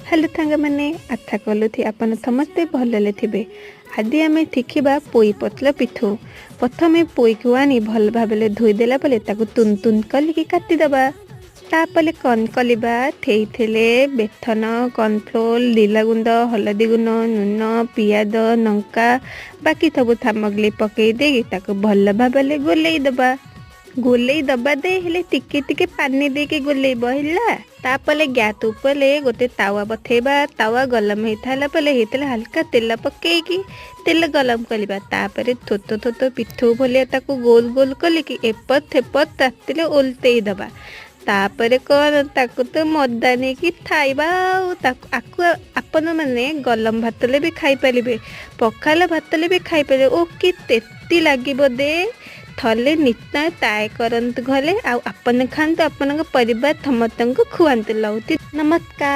Hello थांग मैंने आशा कलुथि आपन समस्ते भलले थिबे। आदि आमे थिखिबा पोई पतला पिठो। प्रथमे पोई को आनी भल भाबले धोई देला पले ताकु तुन तुन कलिकी काटी दबा। तापले कन कलिबा थेइथेले बेथन कॉर्नफ्लोर लीला गुंड हलदी गुंड नून पियाज लंका बाकी सब सामग्री पकई देगी ताकु भल भाबले गोलेई दबा। गोलेई दबा दे हेले टिके टिके पानी देके गोलेइब हिला। तापले गैस उपले गोटे तावा बथेबा। तावा गरम होइथाला पले हेतले हल्का तेल पकेकी तेल गरम कलिबा। तापरे थोतो थोतो पिठो भलिया ताकु गोल गोल कलिकी एपत थेपत तातिले ओलतेई दबा। तापरे कौन ताकु तो मदानी की खाइबा। ताकु आपण मैंने गरम भातले भी खाई पारिबे पखाल भातले भी खाई पारिबे। ओ कि टेस्टी लागिबो दे। थले निश्चय ट्राए करंतु घरे। आ आपन खांतु आपन परिवार समस्तंको खुआंतु। लौती नमस्कार।